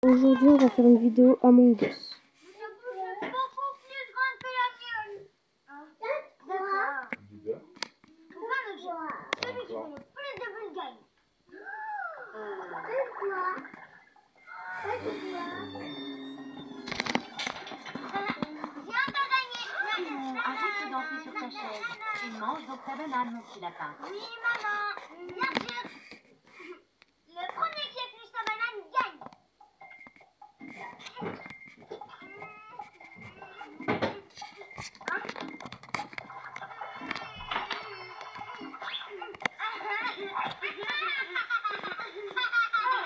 Aujourd'hui, on va faire une vidéo Among Us. Arrête de danser sur ta chaise et mange donc ta banane, mon petit lapin. Oui, maman. Bien sûr. Le premier qui épluche sa banane gagne.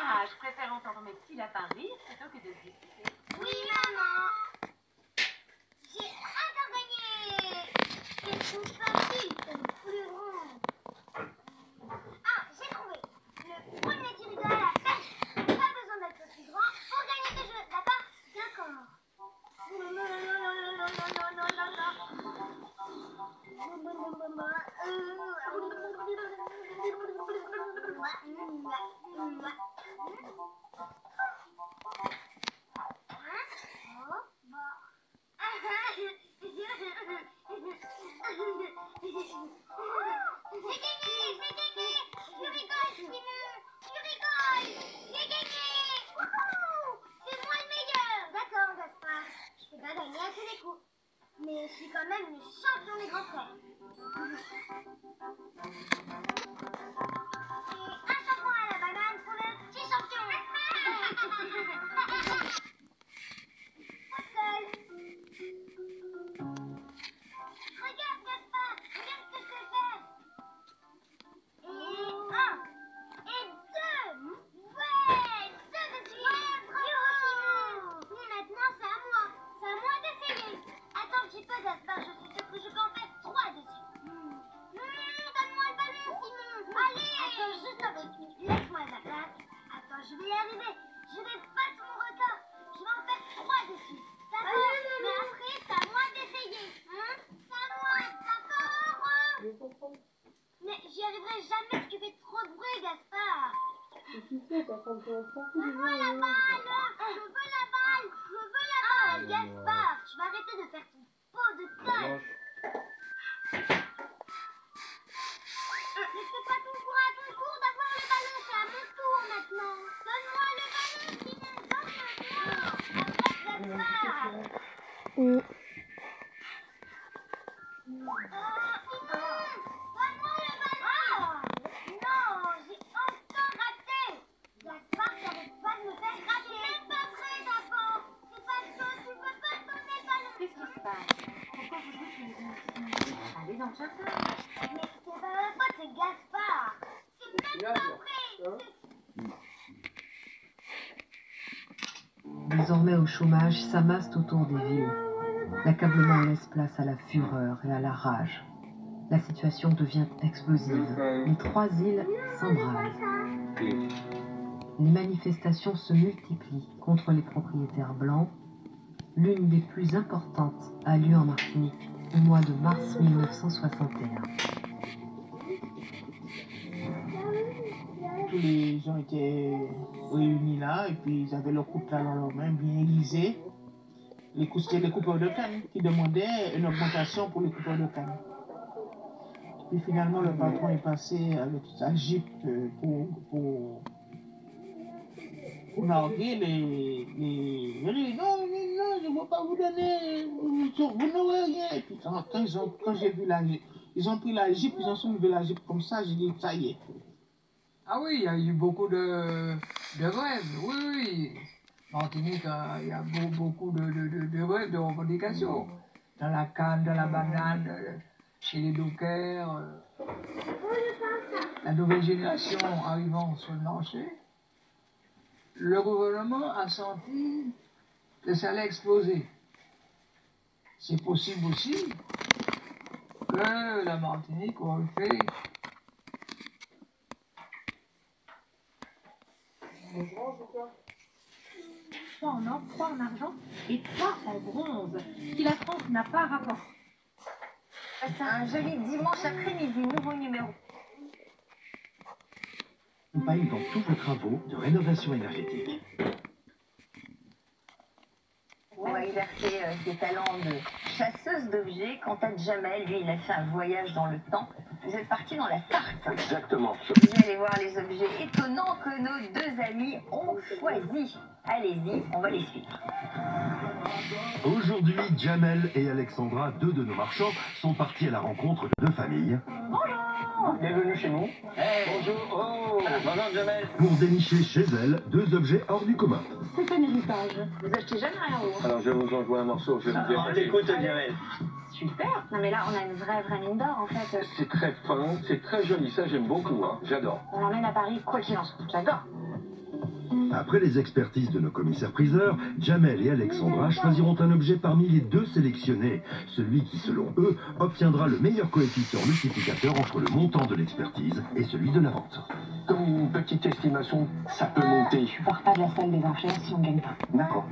Ah, je préfère entendre mes petits lapins rire plutôt que de discuter. Oui, maman. J'ai encore gagné. C'est tout facile, c'est le plus grand. Ah, j'ai trouvé. Le premier qui rigole à la pêche. Pas besoin d'être le plus grand pour gagner ce jeu. D'accord? D'accord. J'ai gagné! Tu rigoles, Simon! Tu rigoles! J'ai gagné! Wouhou! C'est moi le meilleur! D'accord, Gaspard. Je peux pas gagner à tous les coups. Mais je suis quand même le champion des grands frères. Et un shampoing à la banane pour le petit champion. Pas seul. Regarde, Gaspard. Regarde ce que je sais faire. Et un. Et deux. Ouais, deux de suite. Ouais, bravo. Mais maintenant, c'est à moi. C'est à moi d'essayer. Attends un petit peu, Gaspard. Je suis sûre que je peux en faire trois dessus. Donne-moi le ballon, Simon. Allez. Attends juste un petit peu. Laisse-moi la place. Attends, je vais y arriver. Je vais battre mon record. Je vais en faire trois dessus. D'accord. Mais après, c'est à moi d'essayer. Hein? C'est à moi. D'accord. Mais j'y arriverai jamais si tu fais trop de bruit, Gaspard. Donne-moi la balle. Je veux la balle. Je veux la balle. Ah, Gaspard, tu vas arrêter de faire ton pot de colle. Mais c'est pas ton tour à ton tour d'avoir le ballon. C'est à mon tour maintenant. Donne-moi le ballon, Simon. Donne-le-moi. Arrête, Gaspard. Allez dans le jardin. Mais c'est pas ma faute, c'est Gaspard. C'est même pas vrai. Désormais au chômage s'amassent autour des villes. L'accablement laisse place à la fureur et à la rage. La situation devient explosive. Les trois îles s'embrasent. Les manifestations se multiplient contre les propriétaires blancs. L'une des plus importantes a lieu en Martinique au mois de mars 1961. Tous les gens étaient réunis là et puis ils avaient leur coupe là dans leurs mains, bien aiguisés. C'était les coupeurs de canne qui demandaient une augmentation pour les coupeurs de canne. Puis finalement, le patron est passé avec sa Jeep pour narguer les... Non, je ne vais pas vous donner, vous n'aurez rien. Et puis quand j'ai vu la Jeep, ils ont pris la Jeep, ils ont soulevé la Jeep comme ça, j'ai dit, ça y est. Ah oui, il y a eu beaucoup de grèves, oui. Martinique, il y a beaucoup de grèves, de revendications. Dans la canne, dans la banane, chez les dockers. La nouvelle génération arrivant sur le marché. Le gouvernement a senti que ça allait exploser. C'est possible aussi que la Martinique aurait fait Trois en or, 3 en argent et 3 en bronze, qui la France n'a pas rapporté. C'est un joli dimanche après-midi, nouveau numéro. Accompagne dans tous vos travaux de rénovation énergétique. exercer ses talents de chasseuse d'objets. Quant à Jamel, lui, il a fait un voyage dans le temps. Vous êtes parti dans la Sarthe. Exactement. Vous allez voir les objets étonnants que nos deux amis ont choisis. Allez-y, on va les suivre. Aujourd'hui, Jamel et Alexandra, deux de nos marchands, sont partis à la rencontre de deux familles. Bonjour. Bienvenue chez nous. Hey. Bonjour. Oh, bonjour Jamel. Pour dénicher chez elles deux objets hors du commun. C'est un héritage. Vous achetez jamais rien haut. Alors je vais vous en jouer un morceau. Je vais vous dire. Écoute Jamel. Super. Non mais là, on a une vraie mine d'or en fait. C'est très fin, c'est très joli. Ça, j'aime beaucoup. Hein. J'adore. On l'emmène à Paris, quoi qu'il en soit. J'adore. Après les expertises de nos commissaires-priseurs, Jamel et Alexandra choisiront un objet parmi les deux sélectionnés. Celui qui, selon eux, obtiendra le meilleur coefficient multiplicateur entre le montant de l'expertise et celui de la vente. Comme une petite estimation, ça peut monter. Je pars pas de la salle des enchères si on gagne pas. D'accord,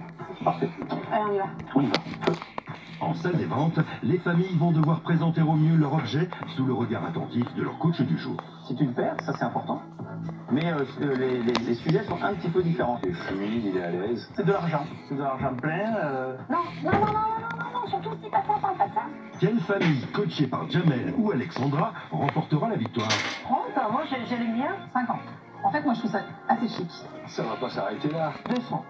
parfait. Allez, on y va. On y va. En salle des ventes, les familles vont devoir présenter au mieux leur objet sous le regard attentif de leur coach du jour. C'est une paire, ça c'est important. Mais les sujets sont un petit peu différents. Il est fluide, il est à l'aise. C'est de l'argent. C'est de l'argent plein. Non, surtout si pas ça, parle pas de ça. Quelle famille, coachée par Jamel ou Alexandra, remportera la victoire? 30, moi j'ai le mien. 50. En fait, moi je trouve ça assez chic. Ça va pas s'arrêter là. 200.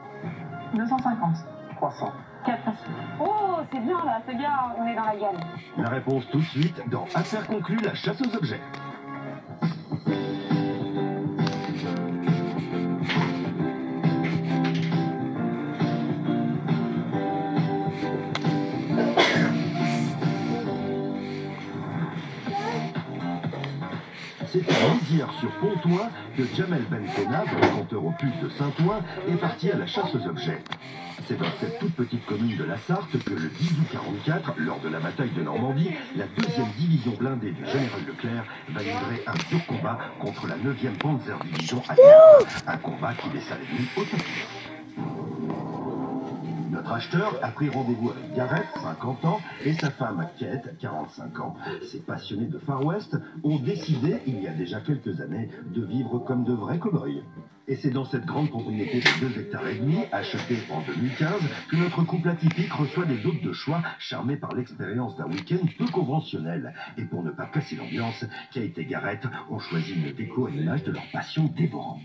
250. 300. 400. Oh, c'est bien là, c'est bien, on est dans la gamme. La réponse tout de suite dans Affaire conclue, la chasse aux objets. C'est à Mézières sur Pontoin que Jamel Benfena, brocanteur au puce de Saint-Ouen, est parti à la chasse aux objets. C'est dans cette toute petite commune de la Sarthe que le 10 août 1944, lors de la bataille de Normandie, la 2e division blindée du général Leclerc va livrer un dur combat contre la 9e Panzerdivision allemande. Un combat qui laissa l'ennemi au tapis. Notre acheteur a pris rendez-vous avec Gareth, 50 ans, et sa femme Kate, 45 ans. Ces passionnés de Far West ont décidé, il y a déjà quelques années, de vivre comme de vrais cow-boys. Et c'est dans cette grande propriété de 2,5 hectares, achetée en 2015, que notre couple atypique reçoit des hôtes de choix, charmés par l'expérience d'un week-end peu conventionnel. Et pour ne pas casser l'ambiance, Kate et Gareth ont choisi une déco à l'image de leur passion dévorante.